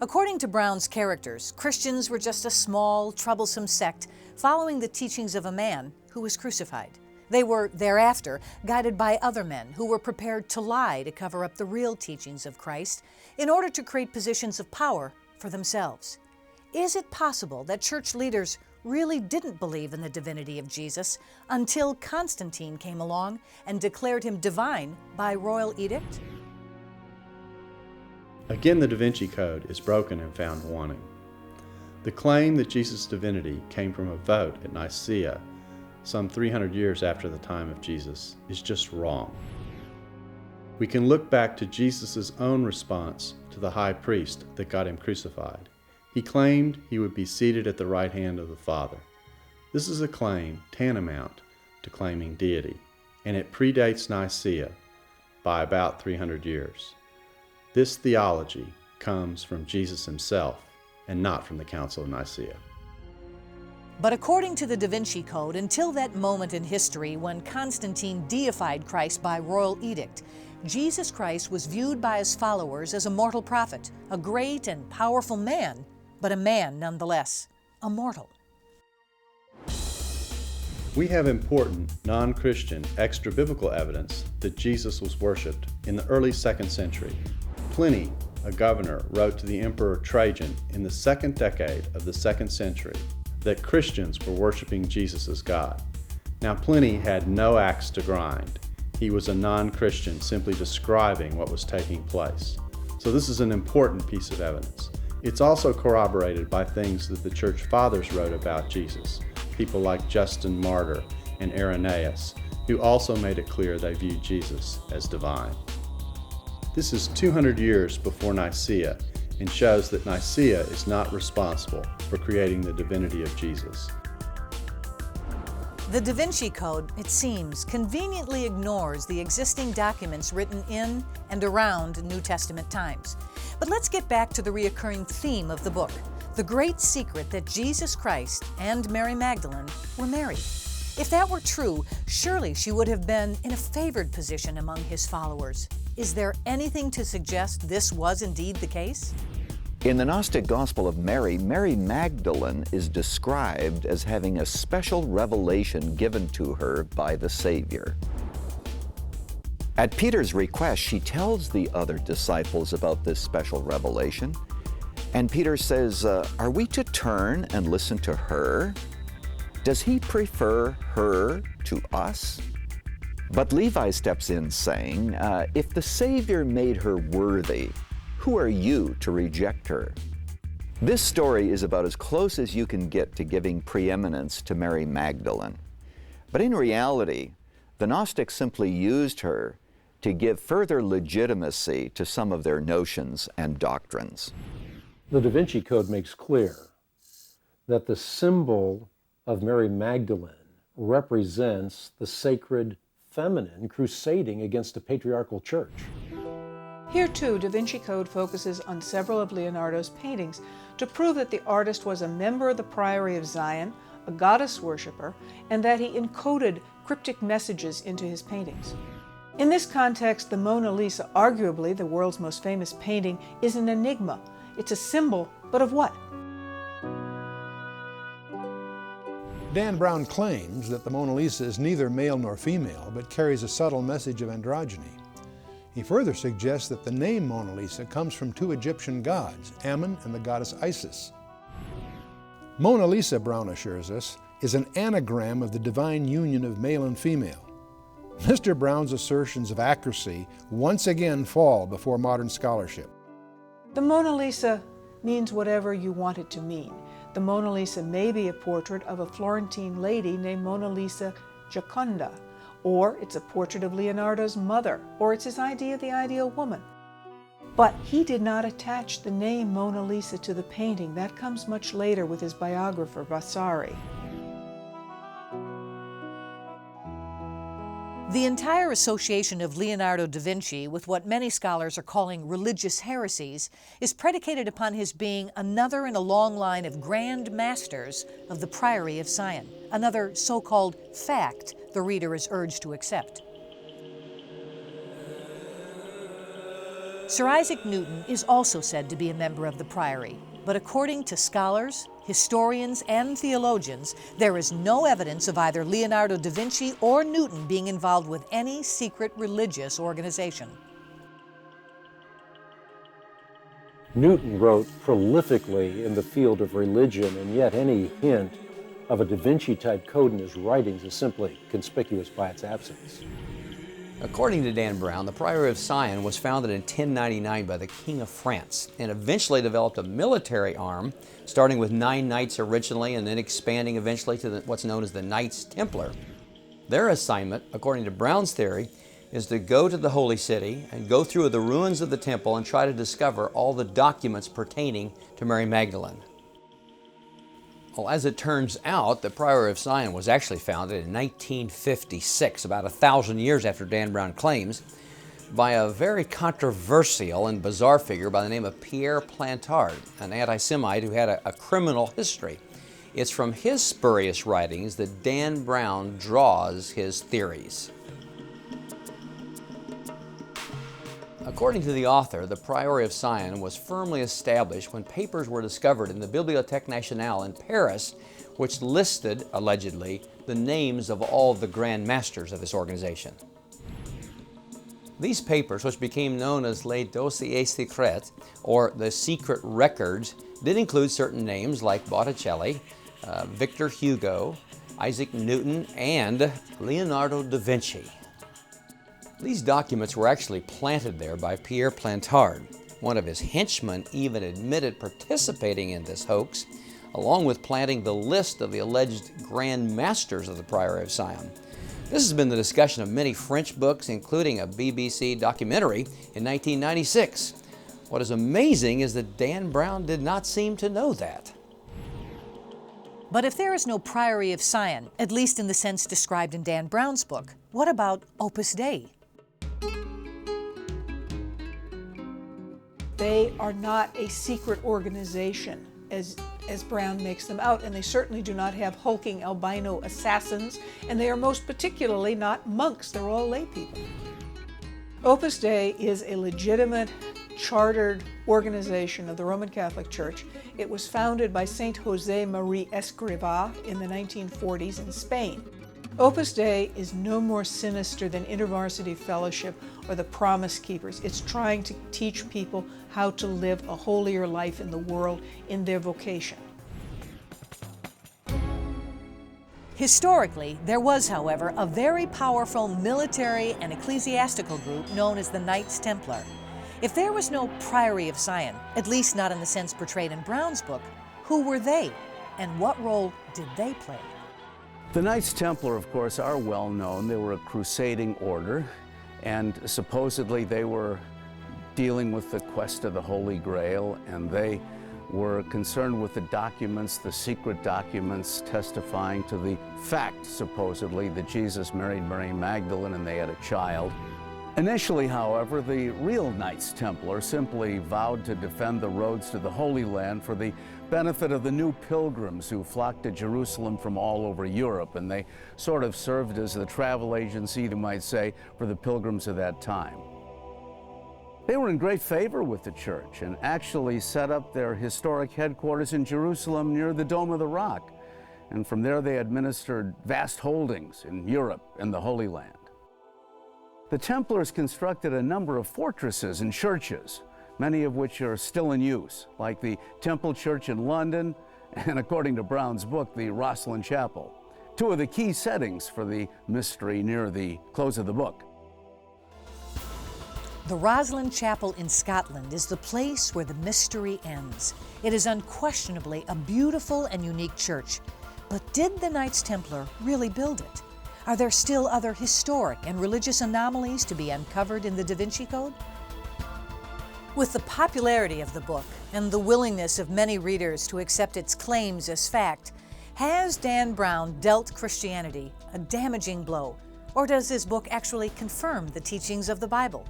According to Brown's characters, Christians were just a small, troublesome sect following the teachings of a man who was crucified. They were, thereafter, guided by other men who were prepared to lie to cover up the real teachings of Christ in order to create positions of power for themselves. Is it possible that church leaders really didn't believe in the divinity of Jesus until Constantine came along and declared him divine by royal edict? Again, the Da Vinci Code is broken and found wanting. The claim that Jesus' divinity came from a vote at Nicaea, some 300 years after the time of Jesus, is just wrong. We can look back to Jesus' own response to the high priest that got him crucified. He claimed he would be seated at the right hand of the Father. This is a claim tantamount to claiming deity, and it predates Nicaea by about 300 years. This theology comes from Jesus himself and not from the Council of Nicaea. But according to the Da Vinci Code, until that moment in history when Constantine deified Christ by royal edict, Jesus Christ was viewed by his followers as a mortal prophet, a great and powerful man, but a man nonetheless, a mortal. We have important, non-Christian, extra-biblical evidence that Jesus was worshipped in the early 2nd century. Pliny, a governor, wrote to the Emperor Trajan in the 2nd decade of the 2nd century that Christians were worshiping Jesus as God. Now, Pliny had no axe to grind. He was a non-Christian simply describing what was taking place. So this is an important piece of evidence. It's also corroborated by things that the Church Fathers wrote about Jesus, people like Justin Martyr and Irenaeus, who also made it clear they viewed Jesus as divine. This is 200 years before Nicaea and shows that Nicaea is not responsible for creating the divinity of Jesus. The Da Vinci Code, it seems, conveniently ignores the existing documents written in and around New Testament times. But let's get back to the reoccurring theme of the book, the great secret that Jesus Christ and Mary Magdalene were married. If that were true, surely she would have been in a favored position among his followers. Is there anything to suggest this was indeed the case? In the Gnostic Gospel of Mary, Mary Magdalene is described as having a special revelation given to her by the Savior. At Peter's request, she tells the other disciples about this special revelation, and Peter says, are we to turn and listen to her? Does he prefer her to us? But Levi steps in saying, if the Savior made her worthy, who are you to reject her? This story is about as close as you can get to giving preeminence to Mary Magdalene. But in reality, the Gnostics simply used her to give further legitimacy to some of their notions and doctrines. The Da Vinci Code makes clear that the symbol of Mary Magdalene represents the sacred feminine crusading against a patriarchal church. Here too, Da Vinci Code focuses on several of Leonardo's paintings to prove that the artist was a member of the Priory of Zion, a goddess worshiper, and that he encoded cryptic messages into his paintings. In this context, the Mona Lisa, arguably the world's most famous painting, is an enigma. It's a symbol, but of what? Dan Brown claims that the Mona Lisa is neither male nor female, but carries a subtle message of androgyny. He further suggests that the name Mona Lisa comes from two Egyptian gods, Ammon and the goddess Isis. Mona Lisa, Brown assures us, is an anagram of the divine union of male and female. Mr. Brown's assertions of accuracy once again fall before modern scholarship. The Mona Lisa means whatever you want it to mean. The Mona Lisa may be a portrait of a Florentine lady named Mona Lisa Gioconda, or it's a portrait of Leonardo's mother, or it's his idea of the ideal woman. But he did not attach the name Mona Lisa to the painting. That comes much later with his biographer, Vasari. The entire association of Leonardo da Vinci with what many scholars are calling religious heresies is predicated upon his being another in a long line of grand masters of the Priory of Zion, another so-called fact the reader is urged to accept. Sir Isaac Newton is also said to be a member of the Priory, but according to scholars, historians, and theologians, there is no evidence of either Leonardo da Vinci or Newton being involved with any secret religious organization. Newton wrote prolifically in the field of religion, and yet any hint of a Da Vinci-type code in his writings is simply conspicuous by its absence. According to Dan Brown, the Priory of Sion was founded in 1099 by the King of France and eventually developed a military arm, starting with 9 knights originally and then expanding eventually to what's known as the Knights Templar. Their assignment, according to Brown's theory, is to go to the Holy City and go through the ruins of the temple and try to discover all the documents pertaining to Mary Magdalene. Well, as it turns out, the Priory of Sion was actually founded in 1956, about 1,000 years after Dan Brown claims, by a very controversial and bizarre figure by the name of Pierre Plantard, an anti-Semite who had a criminal history. It's from his spurious writings that Dan Brown draws his theories. According to the author, the Priory of Sion was firmly established when papers were discovered in the Bibliothèque Nationale in Paris, which listed, allegedly, the names of all the Grand Masters of this organization. These papers, which became known as Les Dossiers Secrets, or the Secret Records, did include certain names like Botticelli, Victor Hugo, Isaac Newton, and Leonardo da Vinci. These documents were actually planted there by Pierre Plantard. One of his henchmen even admitted participating in this hoax, along with planting the list of the alleged Grand Masters of the Priory of Sion. This has been the discussion of many French books, including a BBC documentary in 1996. What is amazing is that Dan Brown did not seem to know that. But if there is no Priory of Sion, at least in the sense described in Dan Brown's book, what about Opus Dei? They are not a secret organization as Brown makes them out, and they certainly do not have hulking albino assassins, and they are most particularly not monks. They're all lay people. Opus Dei is a legitimate, chartered organization of the Roman Catholic Church. It was founded by Saint José María Escrivá in the 1940s in Spain. Opus Dei is no more sinister than InterVarsity Fellowship or the Promise Keepers. It's trying to teach people how to live a holier life in the world in their vocation. Historically, there was, however, a very powerful military and ecclesiastical group known as the Knights Templar. If there was no Priory of Sion, at least not in the sense portrayed in Brown's book, who were they, and what role did they play? The Knights Templar, of course, are well known. They were a crusading order, and supposedly they were dealing with the quest of the Holy Grail, and they were concerned with the documents, the secret documents testifying to the fact, supposedly, that Jesus married Mary Magdalene and they had a child. Initially, however, the real Knights Templar simply vowed to defend the roads to the Holy Land for the benefit of the new pilgrims who flocked to Jerusalem from all over Europe, and they sort of served as the travel agency, you might say, for the pilgrims of that time. They were in great favor with the church and actually set up their historic headquarters in Jerusalem near the Dome of the Rock, and from there they administered vast holdings in Europe and the Holy Land. The Templars constructed a number of fortresses and churches, many of which are still in use, like the Temple Church in London, and according to Brown's book, the Rosslyn Chapel, two of the key settings for the mystery near the close of the book. The Rosslyn Chapel in Scotland is the place where the mystery ends. It is unquestionably a beautiful and unique church. But did the Knights Templar really build it? Are there still other historic and religious anomalies to be uncovered in the Da Vinci Code? With the popularity of the book and the willingness of many readers to accept its claims as fact, has Dan Brown dealt Christianity a damaging blow, or does his book actually confirm the teachings of the Bible?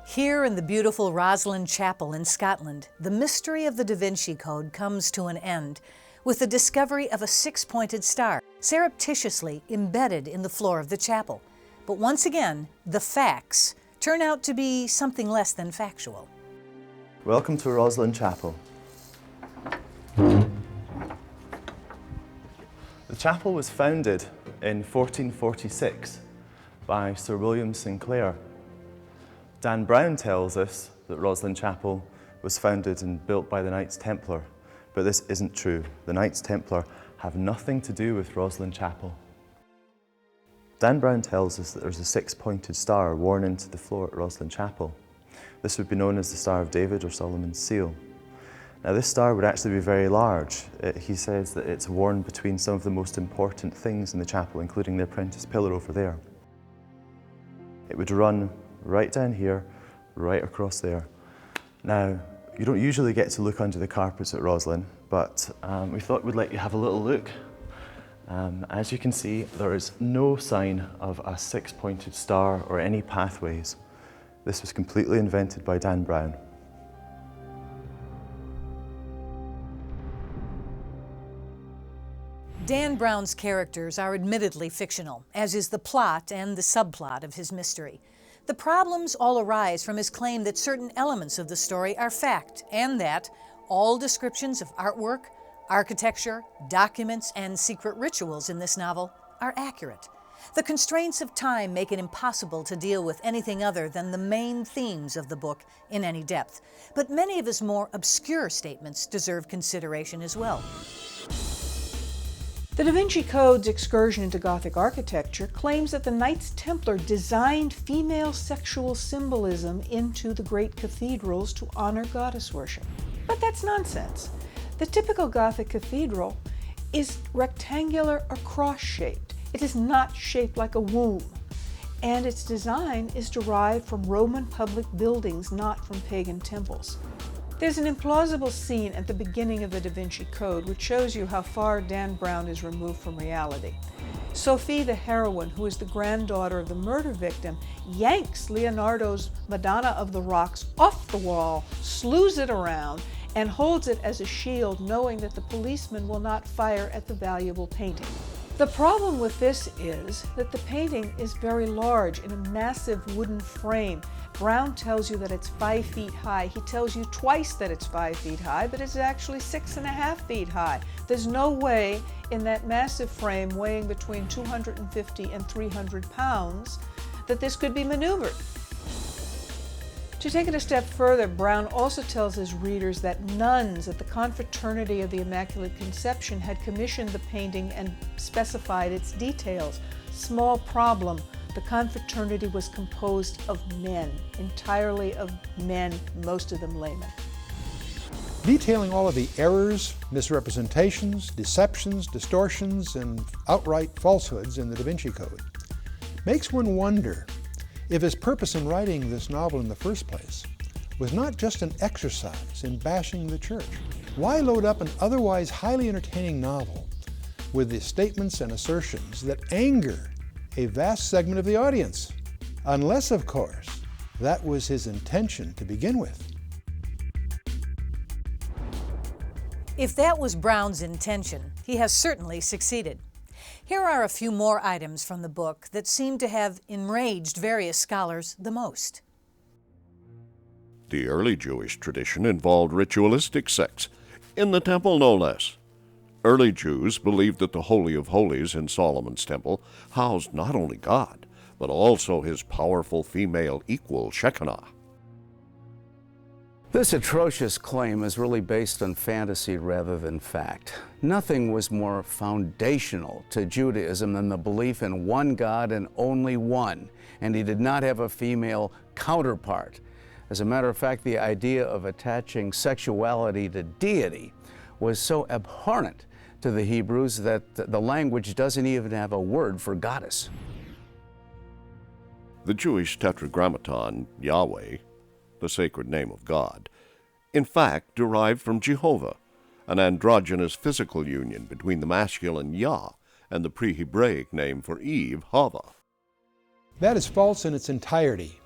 Here in the beautiful Rosslyn Chapel in Scotland, the mystery of the Da Vinci Code comes to an end with the discovery of a six-pointed star, surreptitiously embedded in the floor of the chapel. But once again, the facts turn out to be something less than factual. Welcome to Roslin Chapel. The chapel was founded in 1446 by Sir William Sinclair. Dan Brown tells us that Roslin Chapel was founded and built by the Knights Templar, but this isn't true. The Knights Templar have nothing to do with Roslin Chapel. Dan Brown tells us that there's a six-pointed star worn into the floor at Roslin Chapel. This would be known as the Star of David or Solomon's Seal. Now this star would actually be very large. He says that it's worn between some of the most important things in the chapel, including the apprentice pillar over there. It would run right down here, right across there. Now, you don't usually get to look under the carpets at Roslin, but we thought we'd let you have a little look. As you can see, there is no sign of a six-pointed star or any pathways. This was completely invented by Dan Brown. Dan Brown's characters are admittedly fictional, as is the plot and the subplot of his mystery. The problems all arise from his claim that certain elements of the story are fact, and that all descriptions of artwork, architecture, documents, and secret rituals in this novel are accurate. The constraints of time make it impossible to deal with anything other than the main themes of the book in any depth, but many of his more obscure statements deserve consideration as well. The Da Vinci Code's excursion into Gothic architecture claims that the Knights Templar designed female sexual symbolism into the great cathedrals to honor goddess worship. But that's nonsense. The typical Gothic cathedral is rectangular or cross-shaped. It is not shaped like a womb, and its design is derived from Roman public buildings, not from pagan temples. There's an implausible scene at the beginning of the Da Vinci Code which shows you how far Dan Brown is removed from reality. Sophie, the heroine, who is the granddaughter of the murder victim, yanks Leonardo's Madonna of the Rocks off the wall, slews it around, and holds it as a shield, knowing that the policeman will not fire at the valuable painting. The problem with this is that the painting is very large in a massive wooden frame. Brown tells you that it's 5 feet high. He tells you twice that it's 5 feet high, but it's actually 6.5 feet high. There's no way in that massive frame weighing between 250 and 300 pounds that this could be maneuvered. To take it a step further, Brown also tells his readers that nuns at the Confraternity of the Immaculate Conception had commissioned the painting and specified its details. Small problem. The confraternity was composed of men, entirely of men, most of them laymen. Detailing all of the errors, misrepresentations, deceptions, distortions, and outright falsehoods in the Da Vinci Code makes one wonder if his purpose in writing this novel in the first place was not just an exercise in bashing the church. Why load up an otherwise highly entertaining novel with the statements and assertions that anger a vast segment of the audience? Unless, of course, that was his intention to begin with. If that was Brown's intention, he has certainly succeeded. Here are a few more items from the book that seem to have enraged various scholars the most. The early Jewish tradition involved ritualistic sex, in the temple no less. Early Jews believed that the Holy of Holies in Solomon's temple housed not only God, but also his powerful female equal Shekinah. This atrocious claim is really based on fantasy rather than fact. Nothing was more foundational to Judaism than the belief in one God and only one, and he did not have a female counterpart. As a matter of fact, the idea of attaching sexuality to deity was so abhorrent to the Hebrews that the language doesn't even have a word for goddess. The Jewish Tetragrammaton, Yahweh, the sacred name of God, in fact derived from Jehovah, an androgynous physical union between the masculine Yah and the pre-Hebraic name for Eve, Hava. That is false in its entirety.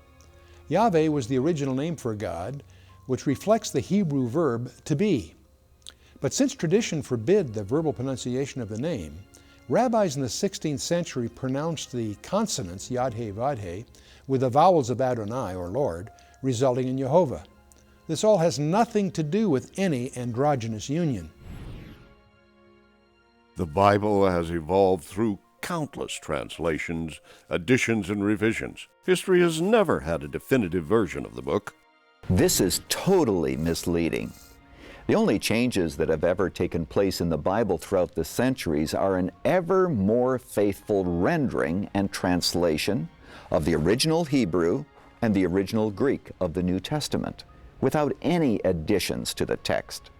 Yahweh was the original name for God, which reflects the Hebrew verb to be. But since tradition forbid the verbal pronunciation of the name, rabbis in the 16th century pronounced the consonants Yad-He, Vad-He with the vowels of Adonai, or Lord, resulting in Jehovah. This all has nothing to do with any androgynous union. The Bible has evolved through countless translations, additions, and revisions. History has never had a definitive version of the book. This is totally misleading. The only changes that have ever taken place in the Bible throughout the centuries are an ever more faithful rendering and translation of the original Hebrew and the original Greek of the New Testament, without any additions to the text.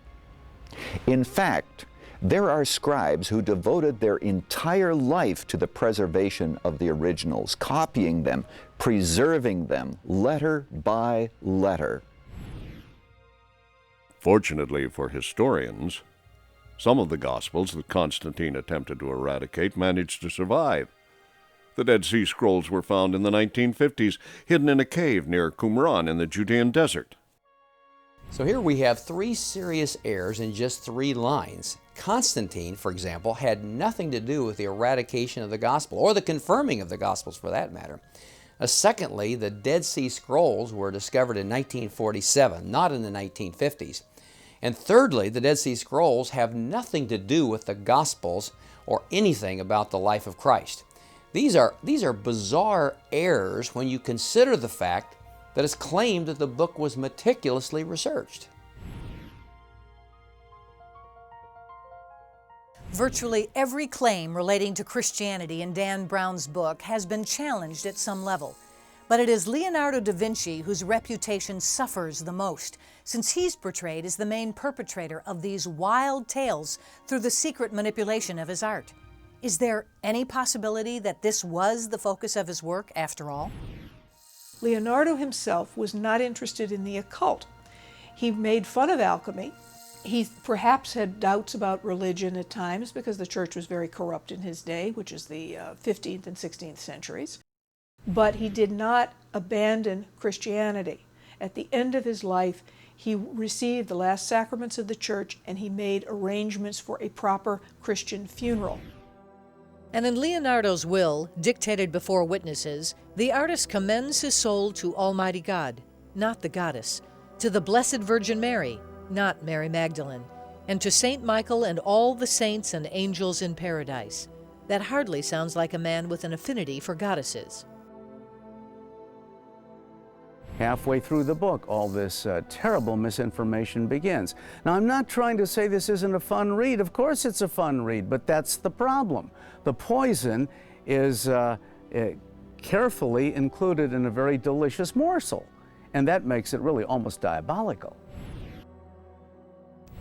In fact, there are scribes who devoted their entire life to the preservation of the originals, copying them, preserving them, letter by letter. Fortunately for historians, some of the Gospels that Constantine attempted to eradicate managed to survive. The Dead Sea Scrolls were found in the 1950s, hidden in a cave near Qumran in the Judean desert. So here we have 3 serious errors in just 3 lines. Constantine, for example, had nothing to do with the eradication of the Gospel, or the confirming of the Gospels for that matter. Secondly, the Dead Sea Scrolls were discovered in 1947, not in the 1950s. And thirdly, the Dead Sea Scrolls have nothing to do with the Gospels or anything about the life of Christ. These are bizarre errors when you consider the fact that it's claimed that the book was meticulously researched. Virtually every claim relating to Christianity in Dan Brown's book has been challenged at some level. But it is Leonardo da Vinci whose reputation suffers the most, since he's portrayed as the main perpetrator of these wild tales through the secret manipulation of his art. Is there any possibility that this was the focus of his work after all? Leonardo himself was not interested in the occult. He made fun of alchemy. He perhaps had doubts about religion at times because the church was very corrupt in his day, which is the 15th and 16th centuries. But he did not abandon Christianity. At the end of his life, he received the last sacraments of the church and he made arrangements for a proper Christian funeral. And in Leonardo's will, dictated before witnesses, the artist commends his soul to Almighty God, not the goddess, to the Blessed Virgin Mary, not Mary Magdalene, and to Saint Michael and all the saints and angels in paradise. That hardly sounds like a man with an affinity for goddesses. Halfway through the book, all this terrible misinformation begins. Now, I'm not trying to say this isn't a fun read. Of course it's a fun read, but that's the problem. The poison is carefully included in a very delicious morsel, and that makes it really almost diabolical.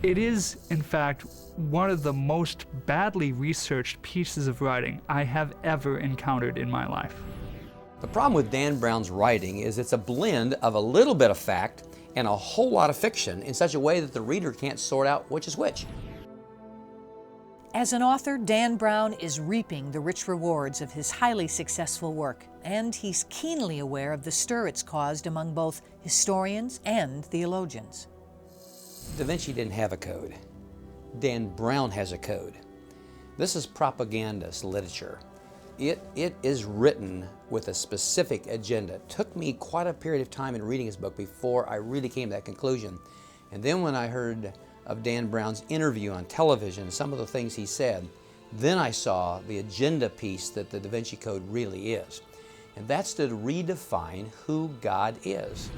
It is, in fact, one of the most badly researched pieces of writing I have ever encountered in my life. The problem with Dan Brown's writing is it's a blend of a little bit of fact and a whole lot of fiction in such a way that the reader can't sort out which is which. As an author, Dan Brown is reaping the rich rewards of his highly successful work, and he's keenly aware of the stir it's caused among both historians and theologians. Da Vinci didn't have a code. Dan Brown has a code. This is propagandist literature. It is written with a specific agenda. It took me quite a period of time in reading his book before I really came to that conclusion. And then when I heard of Dan Brown's interview on television, some of the things he said, then I saw the agenda piece that the Da Vinci Code really is. And that's to redefine who God is.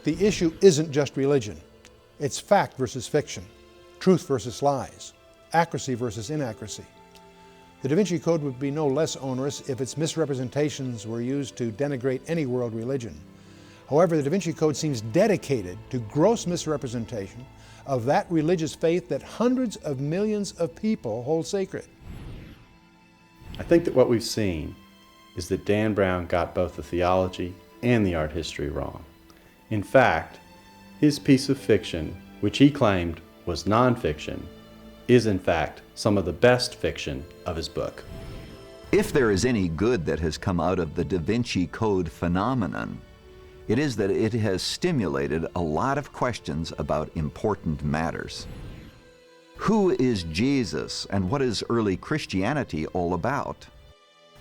The issue isn't just religion. It's fact versus fiction, truth versus lies, accuracy versus inaccuracy. The Da Vinci Code would be no less onerous if its misrepresentations were used to denigrate any world religion. However, the Da Vinci Code seems dedicated to gross misrepresentation of that religious faith that hundreds of millions of people hold sacred. I think that what we've seen is that Dan Brown got both the theology and the art history wrong. In fact, his piece of fiction, which he claimed was nonfiction, is in fact some of the best fiction of his book. If there is any good that has come out of the Da Vinci Code phenomenon, it is that it has stimulated a lot of questions about important matters. Who is Jesus and what is early Christianity all about?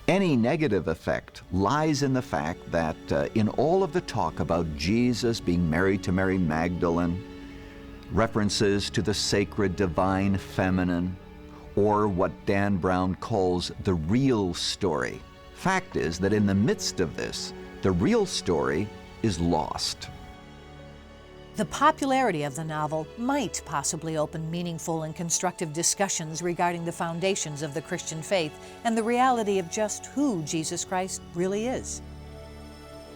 Any negative effect lies in the fact that in all of the talk about Jesus being married to Mary Magdalene, references to the sacred divine feminine, or what Dan Brown calls the real story. Fact is that in the midst of this, the real story is lost. The popularity of the novel might possibly open meaningful and constructive discussions regarding the foundations of the Christian faith and the reality of just who Jesus Christ really is.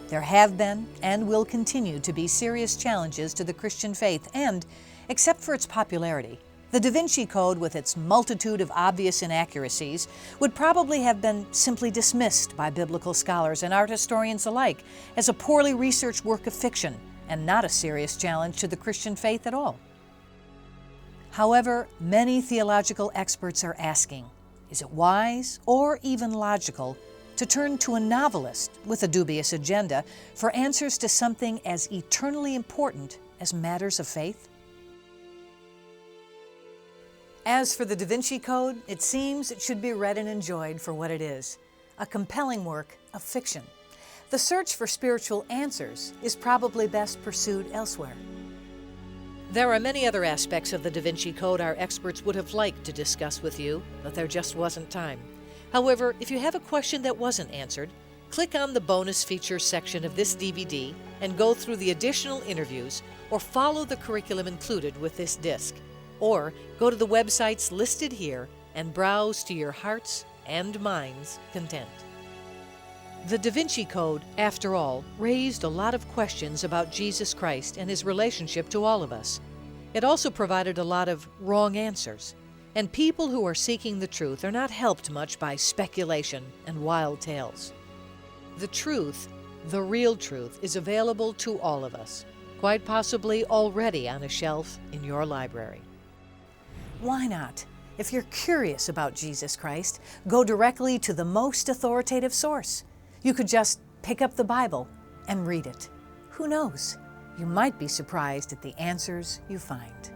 There have been and will continue to be serious challenges to the Christian faith, and, except for its popularity, the DaVinci Code, with its multitude of obvious inaccuracies, would probably have been simply dismissed by biblical scholars and art historians alike as a poorly researched work of fiction and not a serious challenge to the Christian faith at all. However, many theological experts are asking, is it wise or even logical to turn to a novelist with a dubious agenda for answers to something as eternally important as matters of faith? As for the DaVinci Code, it seems it should be read and enjoyed for what it is, a compelling work of fiction. The search for spiritual answers is probably best pursued elsewhere. There are many other aspects of the DaVinci Code our experts would have liked to discuss with you, but there just wasn't time. However, if you have a question that wasn't answered, click on the bonus features section of this DVD and go through the additional interviews, or follow the curriculum included with this disc. Or go to the websites listed here and browse to your heart's and mind's content. The DaVinci Code, after all, raised a lot of questions about Jesus Christ and his relationship to all of us. It also provided a lot of wrong answers, and people who are seeking the truth are not helped much by speculation and wild tales. The truth, the real truth, is available to all of us, quite possibly already on a shelf in your library. Why not? If you're curious about Jesus Christ, go directly to the most authoritative source. You could just pick up the Bible and read it. Who knows? You might be surprised at the answers you find.